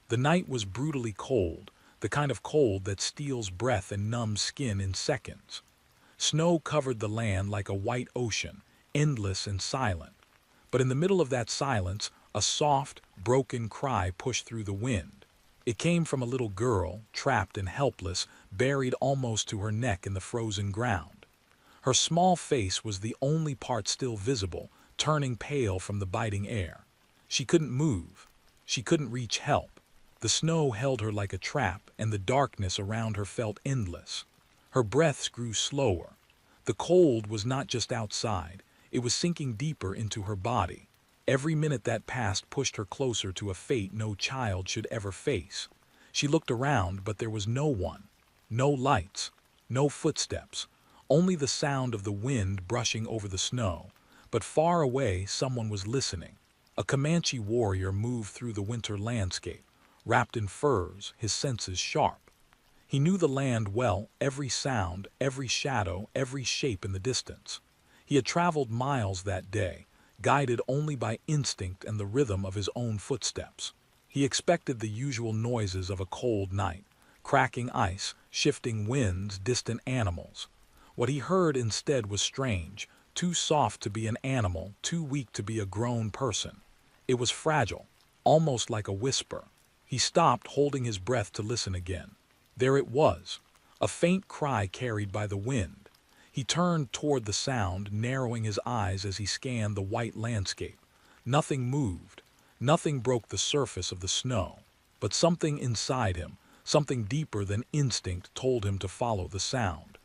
The night was brutally cold, the kind of cold that steals breath and numbs skin in seconds. Snow covered the land like a white ocean, endless and silent. But in the middle of that silence, a soft, broken cry pushed through the wind. It came from a little girl, trapped and helpless, buried almost to her neck in the frozen ground. Her small face was the only part still visible, turning pale from the biting air. She couldn't move. She couldn't reach help. The snow held her like a trap, and the darkness around her felt endless. Her breaths grew slower. The cold was not just outside, it was sinking deeper into her body. Every minute that passed pushed her closer to a fate no child should ever face. She looked around, but there was no one. No lights. No footsteps. Only the sound of the wind brushing over the snow. But far away, someone was listening. A Comanche warrior moved through the winter landscape, wrapped in furs, his senses sharp. He knew the land well, every sound, every shadow, every shape in the distance. He had traveled miles that day, guided only by instinct and the rhythm of his own footsteps. He expected the usual noises of a cold night, cracking ice, shifting winds, distant animals. What he heard instead was strange, too soft to be an animal, too weak to be a grown person. It was fragile, almost like a whisper. He stopped, holding his breath to listen again. There it was, a faint cry carried by the wind. He turned toward the sound, narrowing his eyes as he scanned the white landscape. Nothing moved. Nothing broke the surface of the snow. But something inside him, something deeper than instinct, told him to follow the sound.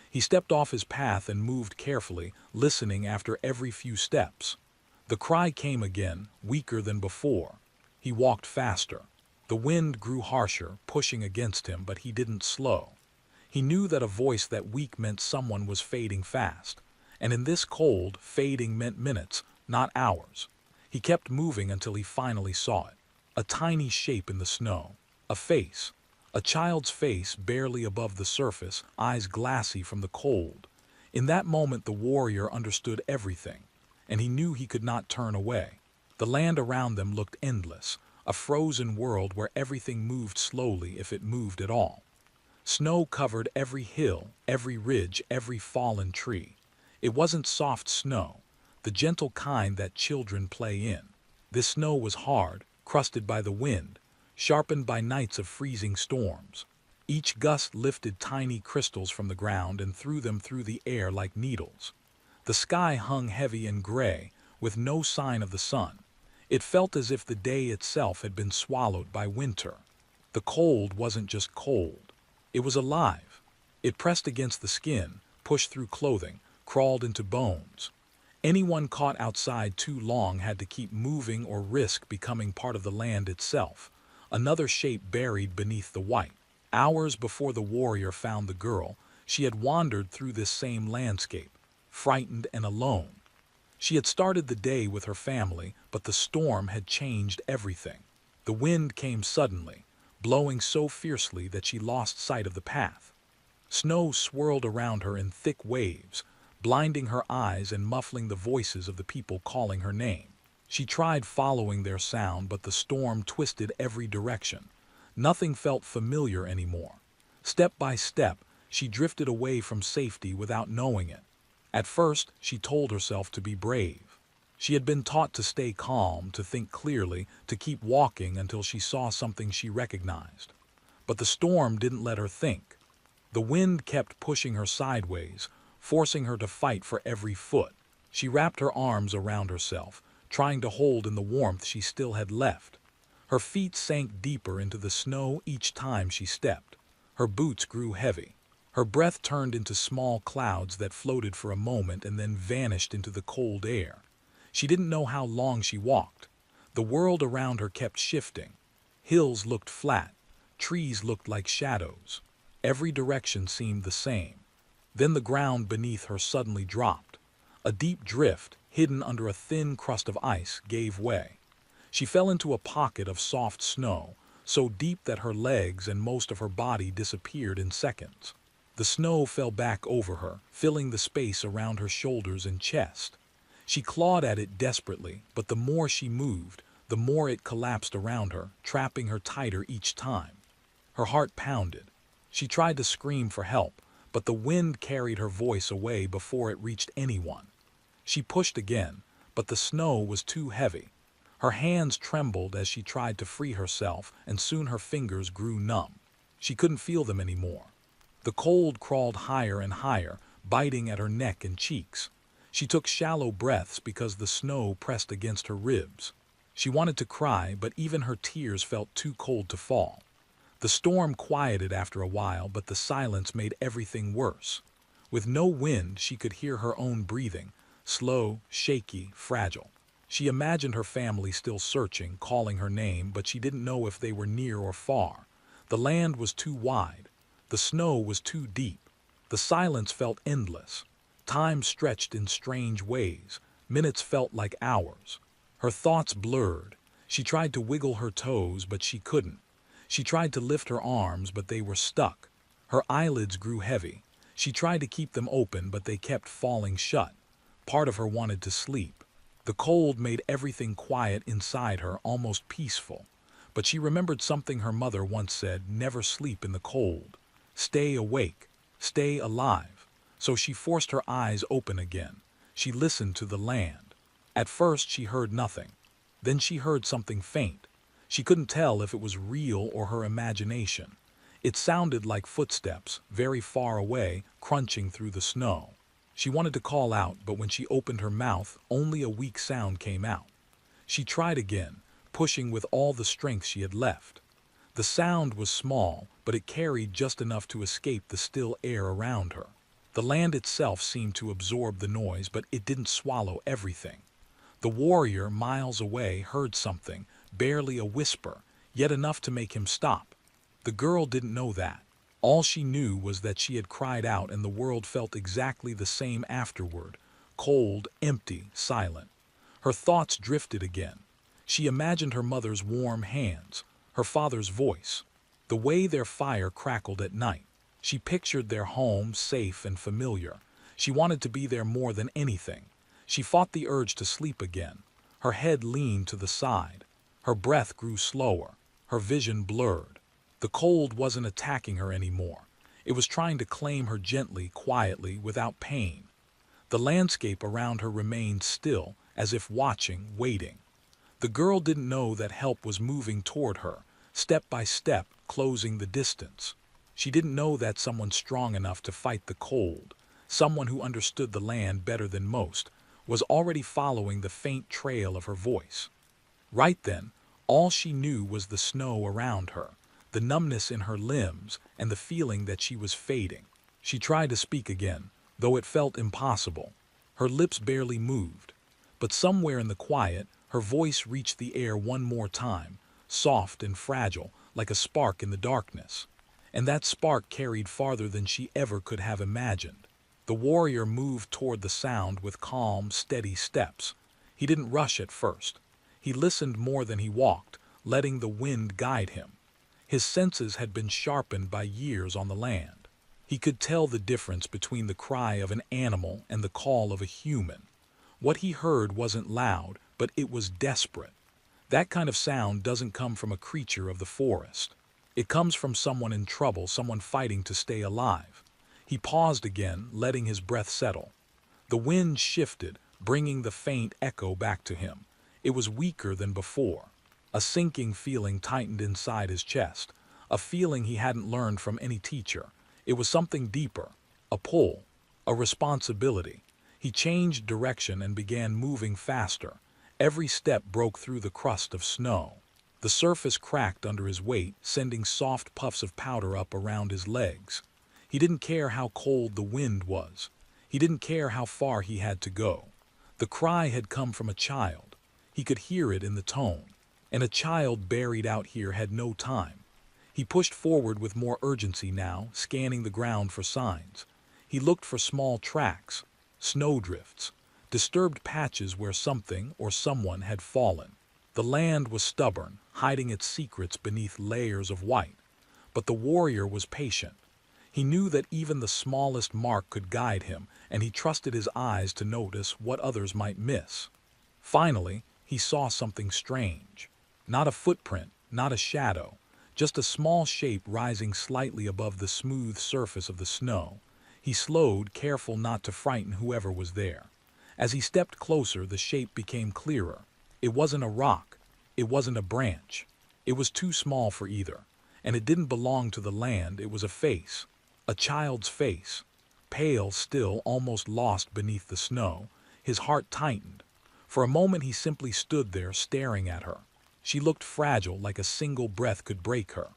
He stepped off his path and moved carefully, listening after every few steps. The cry came again, weaker than before. He walked faster. The wind grew harsher, pushing against him, but he didn't slow. He knew that a voice that weak meant someone was fading fast. And in this cold, fading meant minutes, not hours. He kept moving until he finally saw it. A tiny shape in the snow. A face. A child's face barely above the surface, eyes glassy from the cold. In that moment the warrior understood everything, and he knew he could not turn away. The land around them looked endless, a frozen world where everything moved slowly if it moved at all. Snow covered every hill, every ridge, every fallen tree. It wasn't soft snow, the gentle kind that children play in. This snow was hard, crusted by the wind, sharpened by nights of freezing storms. Each gust lifted tiny crystals from the ground and threw them through the air like needles. The sky hung heavy and gray, with no sign of the sun. It felt as if the day itself had been swallowed by winter. The cold wasn't just cold. It was alive. It pressed against the skin, pushed through clothing, crawled into bones. Anyone caught outside too long had to keep moving or risk becoming part of the land itself, another shape buried beneath the white. Hours before the warrior found the girl, she had wandered through this same landscape, frightened and alone. She had started the day with her family, but the storm had changed everything. The wind came suddenly, blowing so fiercely that she lost sight of the path. Snow swirled around her in thick waves, blinding her eyes and muffling the voices of the people calling her name. She tried following their sound, but the storm twisted every direction. Nothing felt familiar anymore. Step by step, she drifted away from safety without knowing it. At first, she told herself to be brave. She had been taught to stay calm, to think clearly, to keep walking until she saw something she recognized. But the storm didn't let her think. The wind kept pushing her sideways, forcing her to fight for every foot. She wrapped her arms around herself, trying to hold in the warmth she still had left. Her feet sank deeper into the snow each time she stepped. Her boots grew heavy. Her breath turned into small clouds that floated for a moment and then vanished into the cold air. She didn't know how long she walked. The world around her kept shifting. Hills looked flat. Trees looked like shadows. Every direction seemed the same. Then the ground beneath her suddenly dropped. A deep drift, hidden under a thin crust of ice, gave way. She fell into a pocket of soft snow, so deep that her legs and most of her body disappeared in seconds. The snow fell back over her, filling the space around her shoulders and chest. She clawed at it desperately, but the more she moved, the more it collapsed around her, trapping her tighter each time. Her heart pounded. She tried to scream for help, but the wind carried her voice away before it reached anyone. She pushed again, but the snow was too heavy. Her hands trembled as she tried to free herself, and soon her fingers grew numb. She couldn't feel them anymore. The cold crawled higher and higher, biting at her neck and cheeks. She took shallow breaths because the snow pressed against her ribs. She wanted to cry, but even her tears felt too cold to fall. The storm quieted after a while, but the silence made everything worse. With no wind, she could hear her own breathing, slow, shaky, fragile. She imagined her family still searching, calling her name, but she didn't know if they were near or far. The land was too wide. The snow was too deep. The silence felt endless. Time stretched in strange ways. Minutes felt like hours. Her thoughts blurred. She tried to wiggle her toes, but she couldn't. She tried to lift her arms, but they were stuck. Her eyelids grew heavy. She tried to keep them open, but they kept falling shut. Part of her wanted to sleep. The cold made everything quiet inside her, almost peaceful. But she remembered something her mother once said: never sleep in the cold. Stay awake. Stay alive. So she forced her eyes open again. She listened to the land. At first she heard nothing. Then she heard something faint. She couldn't tell if it was real or her imagination. It sounded like footsteps, very far away, crunching through the snow. She wanted to call out, but when she opened her mouth, only a weak sound came out. She tried again, pushing with all the strength she had left. The sound was small, but it carried just enough to escape the still air around her. The land itself seemed to absorb the noise, but it didn't swallow everything. The warrior, miles away, heard something, barely a whisper, yet enough to make him stop. The girl didn't know that. All she knew was that she had cried out, and the world felt exactly the same afterward, cold, empty, silent. Her thoughts drifted again. She imagined her mother's warm hands, her father's voice, the way their fire crackled at night. She pictured their home, safe and familiar. She wanted to be there more than anything. She fought the urge to sleep again. Her head leaned to the side. Her breath grew slower. Her vision blurred. The cold wasn't attacking her anymore. It was trying to claim her gently, quietly, without pain. The landscape around her remained still, as if watching, waiting. The girl didn't know that help was moving toward her, step by step, closing the distance. She didn't know that someone strong enough to fight the cold, someone who understood the land better than most, was already following the faint trail of her voice. Right then, all she knew was the snow around her, the numbness in her limbs, and the feeling that she was fading. She tried to speak again, though it felt impossible. Her lips barely moved. But somewhere in the quiet, her voice reached the air one more time, soft and fragile, like a spark in the darkness. And that spark carried farther than she ever could have imagined. The warrior moved toward the sound with calm, steady steps. He didn't rush at first. He listened more than he walked, letting the wind guide him. His senses had been sharpened by years on the land. He could tell the difference between the cry of an animal and the call of a human. What he heard wasn't loud, but it was desperate. That kind of sound doesn't come from a creature of the forest. It comes from someone in trouble, someone fighting to stay alive. He paused again, letting his breath settle. The wind shifted, bringing the faint echo back to him. It was weaker than before. A sinking feeling tightened inside his chest, a feeling he hadn't learned from any teacher. It was something deeper, a pull, a responsibility. He changed direction and began moving faster. Every step broke through the crust of snow. The surface cracked under his weight, sending soft puffs of powder up around his legs. He didn't care how cold the wind was. He didn't care how far he had to go. The cry had come from a child. He could hear it in the tone. And a child buried out here had no time. He pushed forward with more urgency now, scanning the ground for signs. He looked for small tracks, snowdrifts, disturbed patches where something or someone had fallen. The land was stubborn, hiding its secrets beneath layers of white. But the warrior was patient. He knew that even the smallest mark could guide him, and he trusted his eyes to notice what others might miss. Finally, he saw something strange. Not a footprint, not a shadow, just a small shape rising slightly above the smooth surface of the snow. He slowed, careful not to frighten whoever was there. As he stepped closer, the shape became clearer. It wasn't a rock. It wasn't a branch. It was too small for either. And it didn't belong to the land. It was a face. A child's face. Pale, still, almost lost beneath the snow. His heart tightened. For a moment he simply stood there, staring at her. She looked fragile, like a single breath could break her.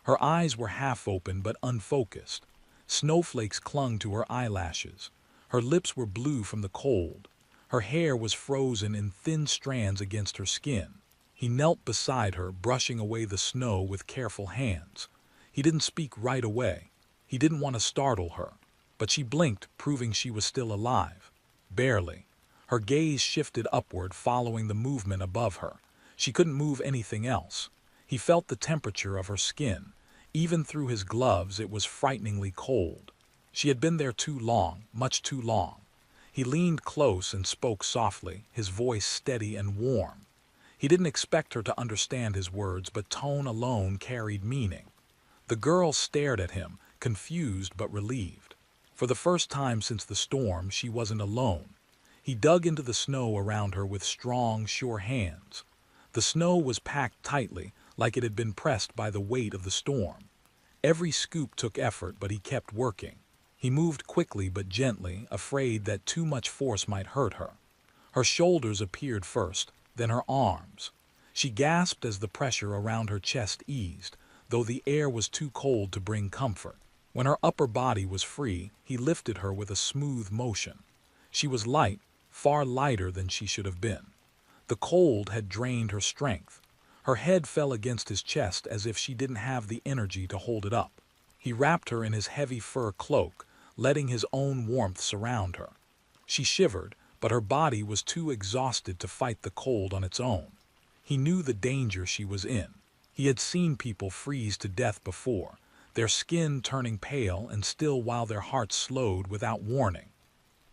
Her eyes were half open but unfocused. Snowflakes clung to her eyelashes. Her lips were blue from the cold. Her hair was frozen in thin strands against her skin. He knelt beside her, brushing away the snow with careful hands. He didn't speak right away. He didn't want to startle her. But she blinked, proving she was still alive. Barely. Her gaze shifted upward, following the movement above her. She couldn't move anything else. He felt the temperature of her skin. Even through his gloves, it was frighteningly cold. She had been there too long, much too long. He leaned close and spoke softly, his voice steady and warm. He didn't expect her to understand his words, but tone alone carried meaning. The girl stared at him, confused but relieved. For the first time since the storm, she wasn't alone. He dug into the snow around her with strong, sure hands. The snow was packed tightly, like it had been pressed by the weight of the storm. Every scoop took effort, but he kept working. He moved quickly but gently, afraid that too much force might hurt her. Her shoulders appeared first, then her arms. She gasped as the pressure around her chest eased, though the air was too cold to bring comfort. When her upper body was free, he lifted her with a smooth motion. She was light, far lighter than she should have been. The cold had drained her strength. Her head fell against his chest as if she didn't have the energy to hold it up. He wrapped her in his heavy fur cloak, letting his own warmth surround her. She shivered, but her body was too exhausted to fight the cold on its own. He knew the danger she was in. He had seen people freeze to death before, their skin turning pale and still while their hearts slowed without warning.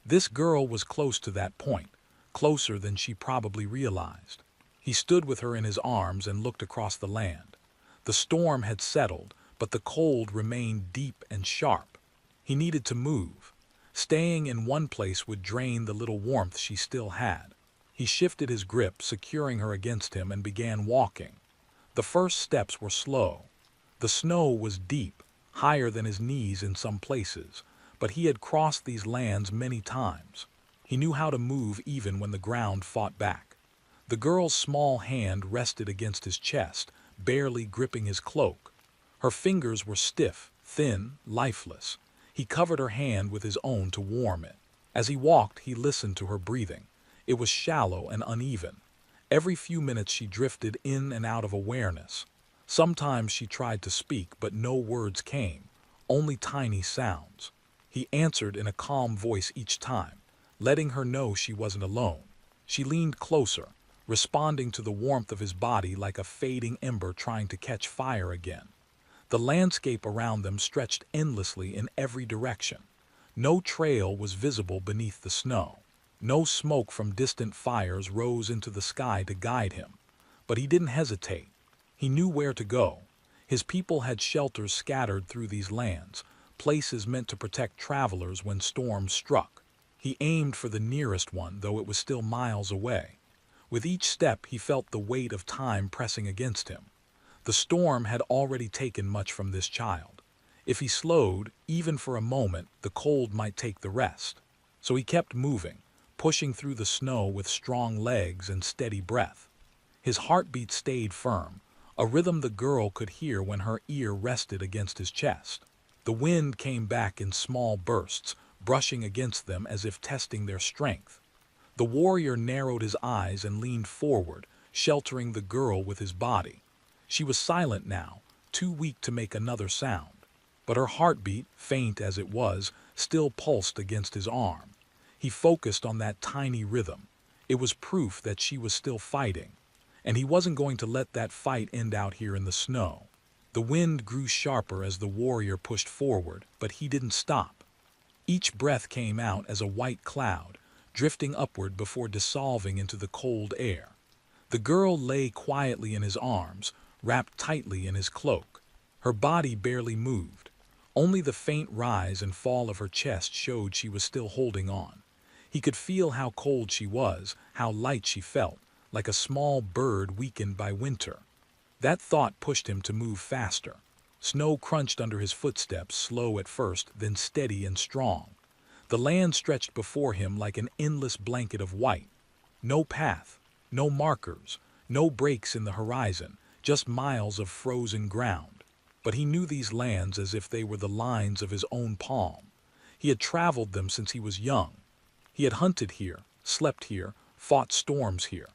This girl was close to that point, closer than she probably realized. He stood with her in his arms and looked across the land. The storm had settled, but the cold remained deep and sharp. He needed to move. Staying in one place would drain the little warmth she still had. He shifted his grip, securing her against him, and began walking. The first steps were slow. The snow was deep, higher than his knees in some places, but he had crossed these lands many times. He knew how to move even when the ground fought back. The girl's small hand rested against his chest, barely gripping his cloak. Her fingers were stiff, thin, lifeless. He covered her hand with his own to warm it. As he walked, he listened to her breathing. It was shallow and uneven. Every few minutes she drifted in and out of awareness. Sometimes she tried to speak, but no words came, only tiny sounds. He answered in a calm voice each time, letting her know she wasn't alone. She leaned closer, responding to the warmth of his body like a fading ember trying to catch fire again. The landscape around them stretched endlessly in every direction. No trail was visible beneath the snow. No smoke from distant fires rose into the sky to guide him. But he didn't hesitate. He knew where to go. His people had shelters scattered through these lands, places meant to protect travelers when storms struck. He aimed for the nearest one, though it was still miles away. With each step, he felt the weight of time pressing against him. The storm had already taken much from this child. If he slowed, even for a moment, the cold might take the rest. So he kept moving, pushing through the snow with strong legs and steady breath. His heartbeat stayed firm, a rhythm the girl could hear when her ear rested against his chest. The wind came back in small bursts, brushing against them as if testing their strength. The warrior narrowed his eyes and leaned forward, sheltering the girl with his body. She was silent now, too weak to make another sound. But her heartbeat, faint as it was, still pulsed against his arm. He focused on that tiny rhythm. It was proof that she was still fighting. And he wasn't going to let that fight end out here in the snow. The wind grew sharper as the warrior pushed forward, but he didn't stop. Each breath came out as a white cloud, drifting upward before dissolving into the cold air. The girl lay quietly in his arms, wrapped tightly in his cloak. Her body barely moved. Only the faint rise and fall of her chest showed she was still holding on. He could feel how cold she was, how light she felt, like a small bird weakened by winter. That thought pushed him to move faster. Snow crunched under his footsteps, slow at first, then steady and strong. The land stretched before him like an endless blanket of white. No path, no markers, no breaks in the horizon, just miles of frozen ground. But he knew these lands as if they were the lines of his own palm. He had traveled them since he was young. He had hunted here, slept here, fought storms here.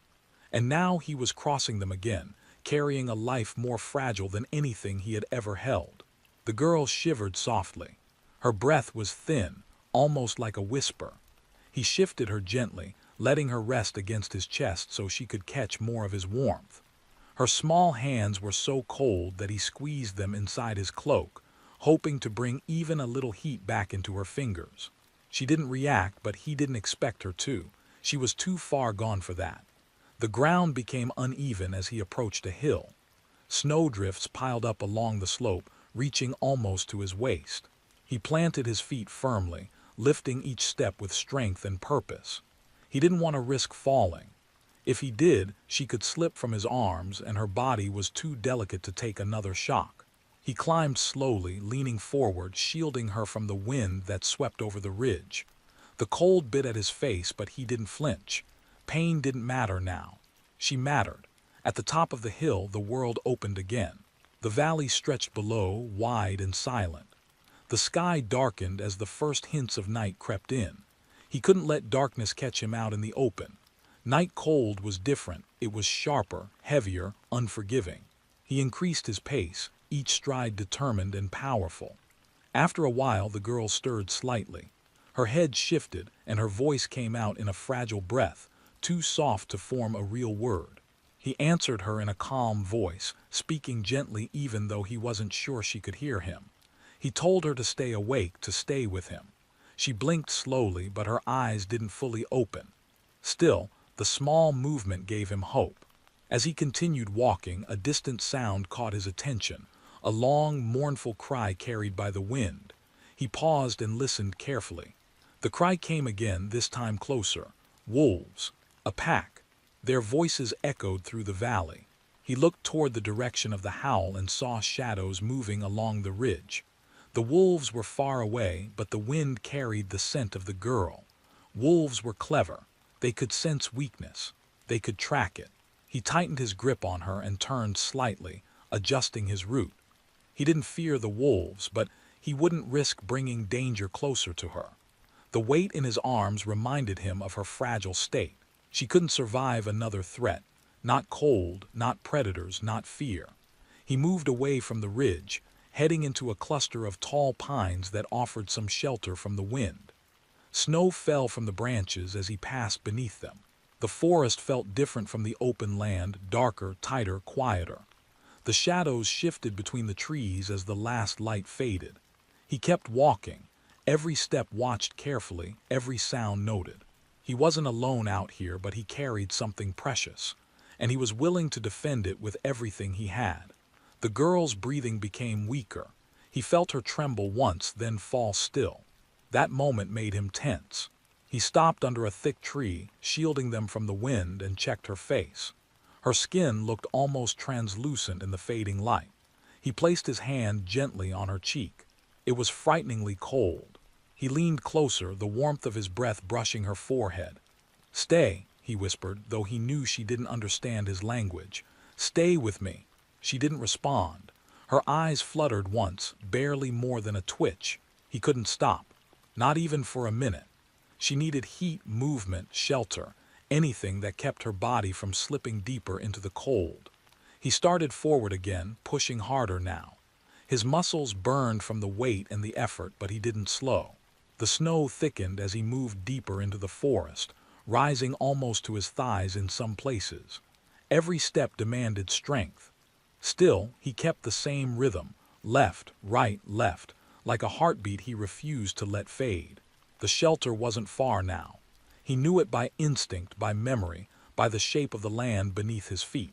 And now he was crossing them again, carrying a life more fragile than anything he had ever held. The girl shivered softly. Her breath was thin, almost like a whisper. He shifted her gently, letting her rest against his chest so she could catch more of his warmth. Her small hands were so cold that he squeezed them inside his cloak, hoping to bring even a little heat back into her fingers. She didn't react, but he didn't expect her to. She was too far gone for that. The ground became uneven as he approached a hill. Snowdrifts piled up along the slope, reaching almost to his waist. He planted his feet firmly, lifting each step with strength and purpose. He didn't want to risk falling. If he did, she could slip from his arms, and her body was too delicate to take another shock. He climbed slowly, leaning forward, shielding her from the wind that swept over the ridge. The cold bit at his face, but he didn't flinch. Pain didn't matter now. She mattered. At the top of the hill, the world opened again. The valley stretched below, wide and silent. The sky darkened as the first hints of night crept in. He couldn't let darkness catch him out in the open. Night cold was different. It was sharper, heavier, unforgiving. He increased his pace, each stride determined and powerful. After a while, the girl stirred slightly. Her head shifted, and her voice came out in a fragile breath, too soft to form a real word. He answered her in a calm voice, speaking gently even though he wasn't sure she could hear him. He told her to stay awake, to stay with him. She blinked slowly, but her eyes didn't fully open. Still, the small movement gave him hope. As he continued walking, a distant sound caught his attention, a long, mournful cry carried by the wind. He paused and listened carefully. The cry came again, this time closer. Wolves. A pack. Their voices echoed through the valley. He looked toward the direction of the howl and saw shadows moving along the ridge. The wolves were far away, but the wind carried the scent of the girl. Wolves were clever. They could sense weakness. They could track it. He tightened his grip on her and turned slightly, adjusting his route. He didn't fear the wolves, but he wouldn't risk bringing danger closer to her. The weight in his arms reminded him of her fragile state. She couldn't survive another threat. Not cold, not predators, not fear. He moved away from the ridge, heading into a cluster of tall pines that offered some shelter from the wind. Snow fell from the branches as he passed beneath them. The forest felt different from the open land, darker, tighter, quieter. The shadows shifted between the trees as the last light faded. He kept walking, every step watched carefully, every sound noted. He wasn't alone out here, but he carried something precious, and he was willing to defend it with everything he had. The girl's breathing became weaker. He felt her tremble once, then fall still. That moment made him tense. He stopped under a thick tree, shielding them from the wind, and checked her face. Her skin looked almost translucent in the fading light. He placed his hand gently on her cheek. It was frighteningly cold. He leaned closer, the warmth of his breath brushing her forehead. "Stay," he whispered, though he knew she didn't understand his language. "Stay with me." She didn't respond. Her eyes fluttered once, barely more than a twitch. He couldn't stop. Not even for a minute. She needed heat, movement, shelter, anything that kept her body from slipping deeper into the cold. He started forward again, pushing harder now. His muscles burned from the weight and the effort, but he didn't slow. The snow thickened as he moved deeper into the forest, rising almost to his thighs in some places. Every step demanded strength. Still, he kept the same rhythm, left, right, left, like a heartbeat he refused to let fade. The shelter wasn't far now. He knew it by instinct, by memory, by the shape of the land beneath his feet.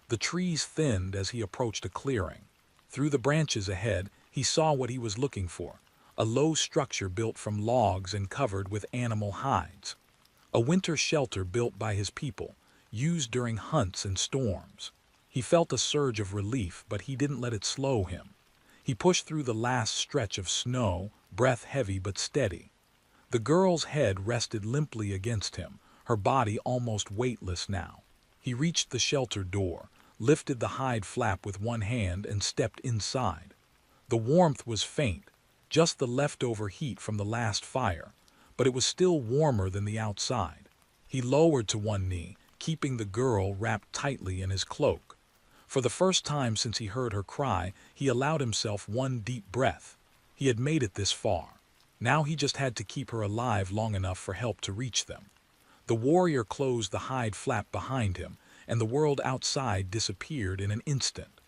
The trees thinned as he approached a clearing. Through the branches ahead, he saw what he was looking for, a low structure built from logs and covered with animal hides. A winter shelter built by his people, used during hunts and storms. He felt a surge of relief, but he didn't let it slow him. He pushed through the last stretch of snow, breath heavy but steady. The girl's head rested limply against him, her body almost weightless now. He reached the shelter door, lifted the hide flap with one hand and stepped inside. The warmth was faint, just the leftover heat from the last fire, but it was still warmer than the outside. He lowered to one knee, keeping the girl wrapped tightly in his cloak. For the first time since he heard her cry, he allowed himself one deep breath. He had made it this far. Now he just had to keep her alive long enough for help to reach them. The warrior closed the hide flap behind him, and the world outside disappeared in an instant.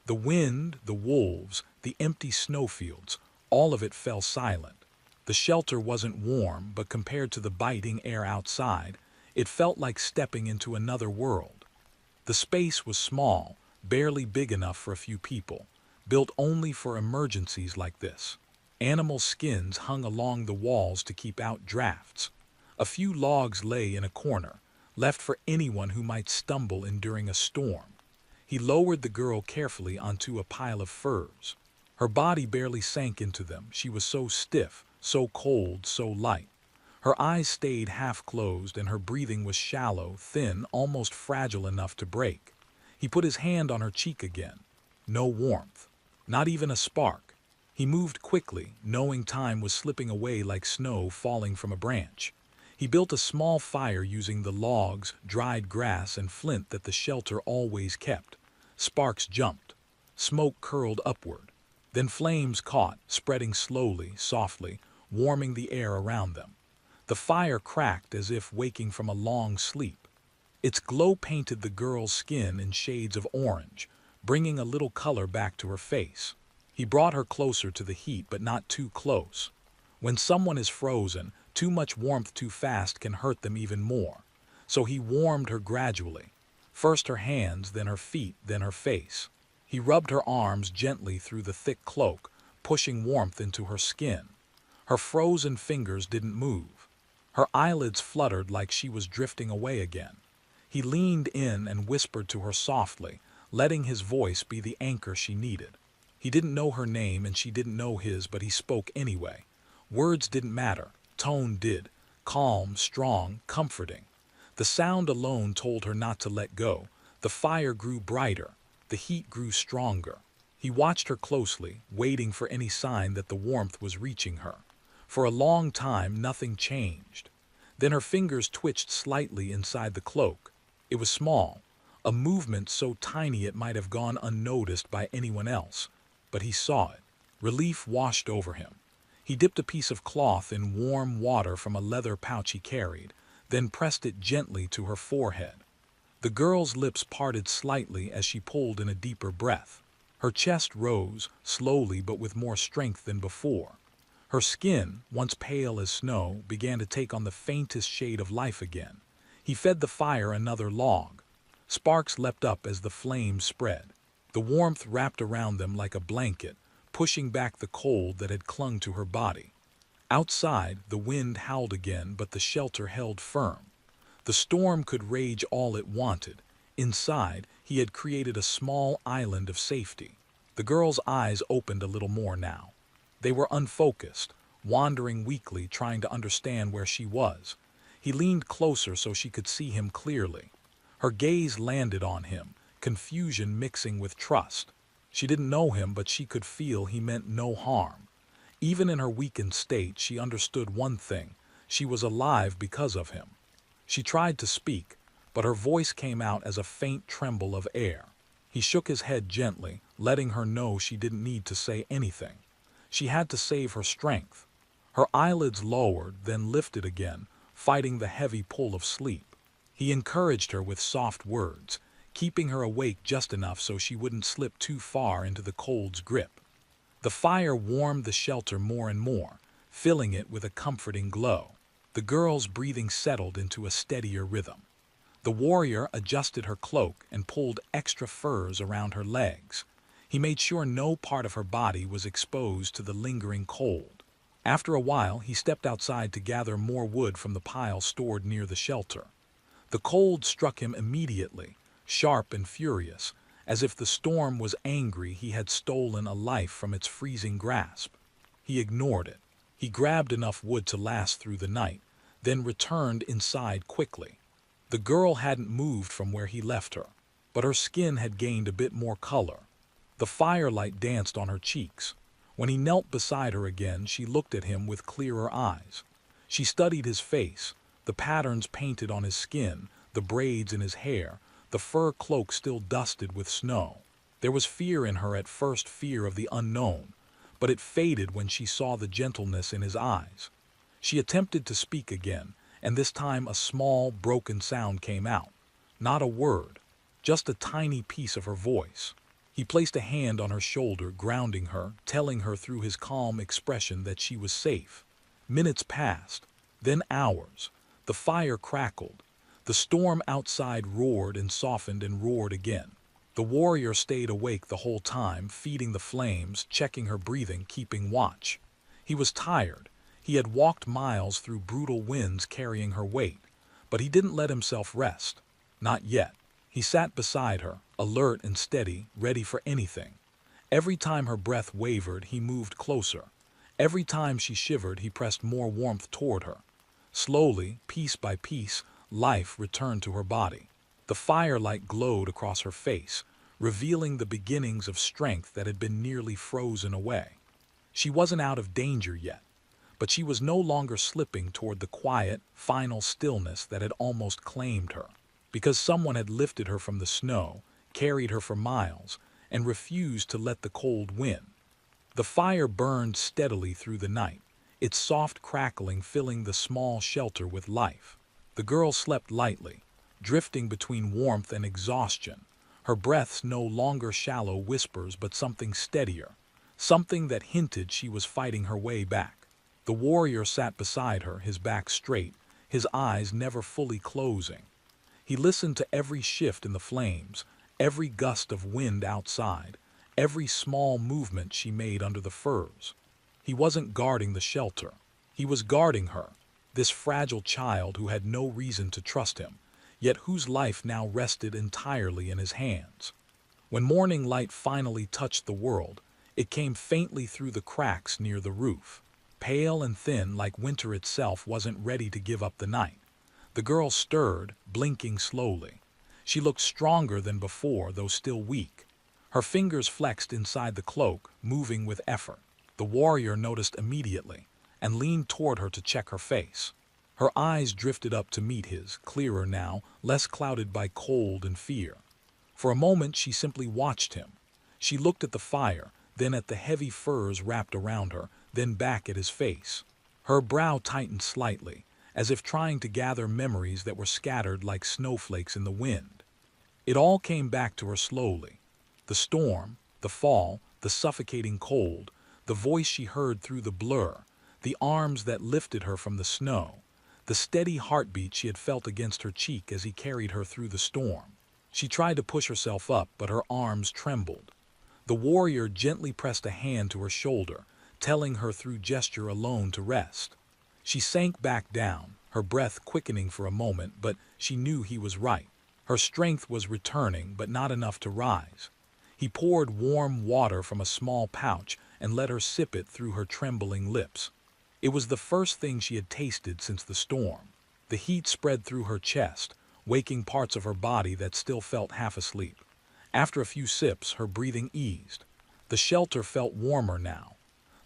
The wind, the wolves, the empty snowfields, all of it fell silent. The shelter wasn't warm, but compared to the biting air outside, it felt like stepping into another world. The space was small, barely big enough for a few people, built only for emergencies like this. Animal skins hung along the walls to keep out drafts. A few logs lay in a corner, left for anyone who might stumble in during a storm. He lowered the girl carefully onto a pile of furs. Her body barely sank into them. She was so stiff, so cold, so light. Her eyes stayed half closed and her breathing was shallow, thin, almost fragile enough to break. He put his hand on her cheek again. No warmth. Not even a spark. He moved quickly, knowing time was slipping away like snow falling from a branch. He built a small fire using the logs, dried grass, and flint that the shelter always kept. Sparks jumped. Smoke curled upward. Then flames caught, spreading slowly, softly, warming the air around them. The fire cracked as if waking from a long sleep. Its glow painted the girl's skin in shades of orange, bringing a little color back to her face. He brought her closer to the heat, but not too close. When someone is frozen, too much warmth too fast can hurt them even more. So he warmed her gradually. First her hands, then her feet, then her face. He rubbed her arms gently through the thick cloak, pushing warmth into her skin. Her frozen fingers didn't move. Her eyelids fluttered like she was drifting away again. He leaned in and whispered to her softly, letting his voice be the anchor she needed. He didn't know her name and she didn't know his, but he spoke anyway. Words didn't matter. Tone did. Calm, strong, comforting. The sound alone told her not to let go. The fire grew brighter. The heat grew stronger. He watched her closely, waiting for any sign that the warmth was reaching her. For a long time, nothing changed. Then her fingers twitched slightly inside the cloak. It was small, a movement so tiny it might have gone unnoticed by anyone else. But he saw it. Relief washed over him. He dipped a piece of cloth in warm water from a leather pouch he carried, then pressed it gently to her forehead. The girl's lips parted slightly as she pulled in a deeper breath. Her chest rose, slowly but with more strength than before. Her skin, once pale as snow, began to take on the faintest shade of life again. He fed the fire another log. Sparks leapt up as the flames spread. The warmth wrapped around them like a blanket, pushing back the cold that had clung to her body. Outside, the wind howled again, but the shelter held firm. The storm could rage all it wanted. Inside, he had created a small island of safety. The girl's eyes opened a little more now. They were unfocused, wandering weakly, trying to understand where she was. He leaned closer so she could see him clearly. Her gaze landed on him, confusion mixing with trust. She didn't know him, but she could feel he meant no harm. Even in her weakened state, she understood one thing: she was alive because of him. She tried to speak, but her voice came out as a faint tremble of air. He shook his head gently, letting her know she didn't need to say anything. She had to save her strength. Her eyelids lowered, then lifted again, fighting the heavy pull of sleep. He encouraged her with soft words, keeping her awake just enough so she wouldn't slip too far into the cold's grip. The fire warmed the shelter more and more, filling it with a comforting glow. The girl's breathing settled into a steadier rhythm. The warrior adjusted her cloak and pulled extra furs around her legs. He made sure no part of her body was exposed to the lingering cold. After a while, he stepped outside to gather more wood from the pile stored near the shelter. The cold struck him immediately, sharp and furious, as if the storm was angry he had stolen a life from its freezing grasp. He ignored it. He grabbed enough wood to last through the night, then returned inside quickly. The girl hadn't moved from where he left her, but her skin had gained a bit more color. The firelight danced on her cheeks. When he knelt beside her again, she looked at him with clearer eyes. She studied his face, the patterns painted on his skin, the braids in his hair, the fur cloak still dusted with snow. There was fear in her at first, fear of the unknown, but it faded when she saw the gentleness in his eyes. She attempted to speak again, and this time a small, broken sound came out. Not a word, just a tiny piece of her voice. He placed a hand on her shoulder, grounding her, telling her through his calm expression that she was safe. Minutes passed, then hours. The fire crackled. The storm outside roared and softened and roared again. The warrior stayed awake the whole time, feeding the flames, checking her breathing, keeping watch. He was tired. He had walked miles through brutal winds carrying her weight, but he didn't let himself rest. Not yet. He sat beside her, alert and steady, ready for anything. Every time her breath wavered, he moved closer. Every time she shivered, he pressed more warmth toward her. Slowly, piece by piece, life returned to her body. The firelight glowed across her face, revealing the beginnings of strength that had been nearly frozen away. She wasn't out of danger yet, but she was no longer slipping toward the quiet, final stillness that had almost claimed her, because someone had lifted her from the snow, carried her for miles, and refused to let the cold win. The fire burned steadily through the night, its soft crackling filling the small shelter with life. The girl slept lightly, drifting between warmth and exhaustion, her breaths no longer shallow whispers but something steadier, something that hinted she was fighting her way back. The warrior sat beside her, his back straight, his eyes never fully closing. He listened to every shift in the flames, every gust of wind outside, every small movement she made under the furs. He wasn't guarding the shelter. He was guarding her, this fragile child who had no reason to trust him, yet whose life now rested entirely in his hands. When morning light finally touched the world, it came faintly through the cracks near the roof. Pale and thin, like winter itself wasn't ready to give up the night. The girl stirred, blinking slowly. She looked stronger than before, though still weak. Her fingers flexed inside the cloak, moving with effort. The warrior noticed immediately, and leaned toward her to check her face. Her eyes drifted up to meet his, clearer now, less clouded by cold and fear. For a moment she simply watched him. She looked at the fire, then at the heavy furs wrapped around her, then back at his face. Her brow tightened slightly, as if trying to gather memories that were scattered like snowflakes in the wind. It all came back to her slowly. The storm, the fall, the suffocating cold, the voice she heard through the blur, the arms that lifted her from the snow, the steady heartbeat she had felt against her cheek as he carried her through the storm. She tried to push herself up, but her arms trembled. The warrior gently pressed a hand to her shoulder, telling her through gesture alone to rest. She sank back down, her breath quickening for a moment, but she knew he was right. Her strength was returning, but not enough to rise. He poured warm water from a small pouch and let her sip it through her trembling lips. It was the first thing she had tasted since the storm. The heat spread through her chest, waking parts of her body that still felt half asleep. After a few sips, her breathing eased. The shelter felt warmer now.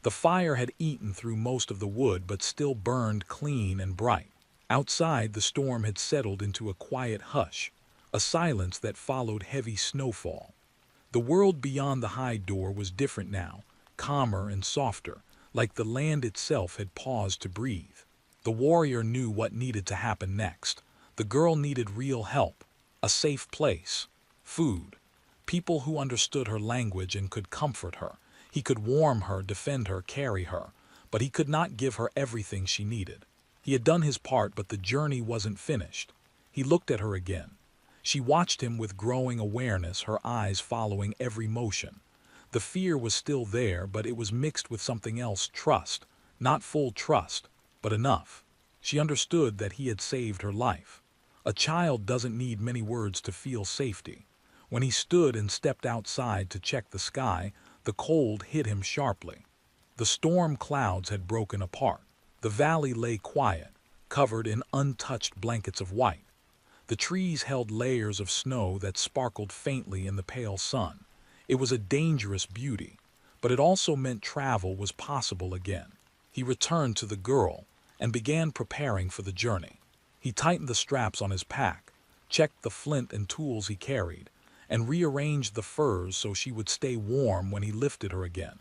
The fire had eaten through most of the wood but still burned clean and bright. Outside, the storm had settled into a quiet hush, a silence that followed heavy snowfall. The world beyond the hide door was different now, calmer and softer, like the land itself had paused to breathe. The warrior knew what needed to happen next. The girl needed real help, a safe place, food, people who understood her language and could comfort her. He could warm her, defend her, carry her, but he could not give her everything she needed. He had done his part, but the journey wasn't finished. He looked at her again. She watched him with growing awareness, her eyes following every motion. The fear was still there, but it was mixed with something else, trust. Not full trust, but enough. She understood that he had saved her life. A child doesn't need many words to feel safety. When he stood and stepped outside to check the sky, the cold hit him sharply. The storm clouds had broken apart. The valley lay quiet, covered in untouched blankets of white. The trees held layers of snow that sparkled faintly in the pale sun. It was a dangerous beauty, but it also meant travel was possible again. He returned to the girl and began preparing for the journey. He tightened the straps on his pack, checked the flint and tools he carried, and rearranged the furs so she would stay warm when he lifted her again.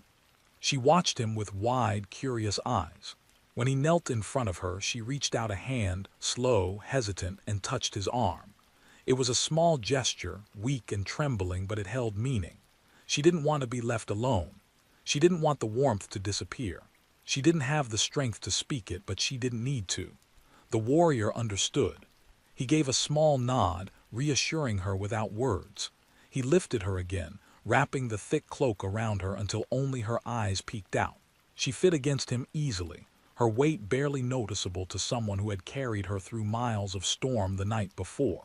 She watched him with wide, curious eyes. When he knelt in front of her, she reached out a hand, slow, hesitant, and touched his arm. It was a small gesture, weak and trembling, but it held meaning. She didn't want to be left alone. She didn't want the warmth to disappear. She didn't have the strength to speak it, but she didn't need to. The warrior understood. He gave a small nod, reassuring her without words. He lifted her again, wrapping the thick cloak around her until only her eyes peeked out. She fit against him easily, her weight barely noticeable to someone who had carried her through miles of storm the night before.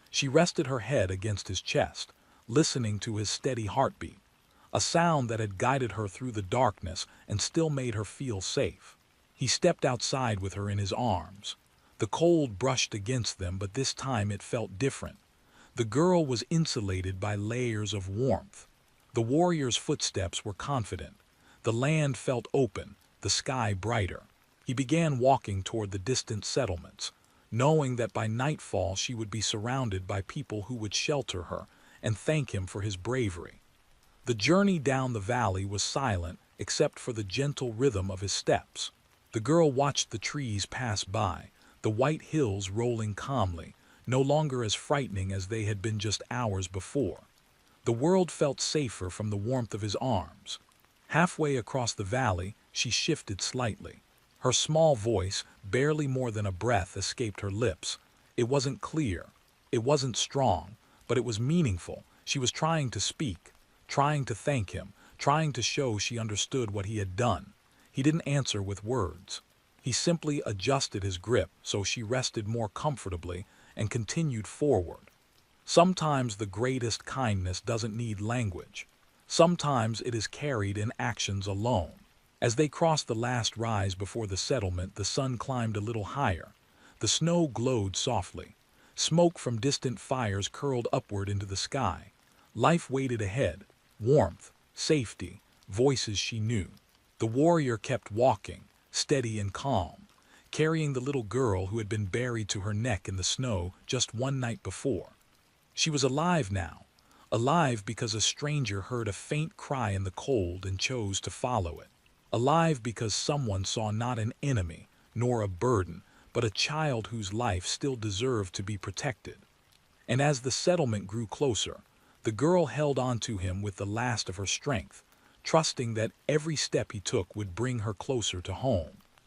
She rested her head against his chest, listening to his steady heartbeat, a sound that had guided her through the darkness and still made her feel safe. He stepped outside with her in his arms. The cold brushed against them, but this time it felt different. The girl was insulated by layers of warmth. The warrior's footsteps were confident. The land felt open, the sky brighter. He began walking toward the distant settlements, knowing that by nightfall she would be surrounded by people who would shelter her and thank him for his bravery. The journey down the valley was silent except for the gentle rhythm of his steps. The girl watched the trees pass by, the white hills rolling calmly, no longer as frightening as they had been just hours before. The world felt safer from the warmth of his arms. Halfway across the valley, she shifted slightly. Her small voice, barely more than a breath, escaped her lips. It wasn't clear. It wasn't strong, but it was meaningful. She was trying to speak, trying to thank him, trying to show she understood what he had done. He didn't answer with words. He simply adjusted his grip so she rested more comfortably and continued forward. Sometimes the greatest kindness doesn't need language. Sometimes it is carried in actions alone. As they crossed the last rise before the settlement, the sun climbed a little higher. The snow glowed softly. Smoke from distant fires curled upward into the sky. Life waited ahead. Warmth, safety, voices she knew. The warrior kept walking, steady and calm, carrying the little girl who had been buried to her neck in the snow just one night before. She was alive now, alive because a stranger heard a faint cry in the cold and chose to follow it. Alive because someone saw not an enemy, nor a burden, but a child whose life still deserved to be protected. And as the settlement grew closer, the girl held on to him with the last of her strength, trusting that every step he took would bring her closer to home.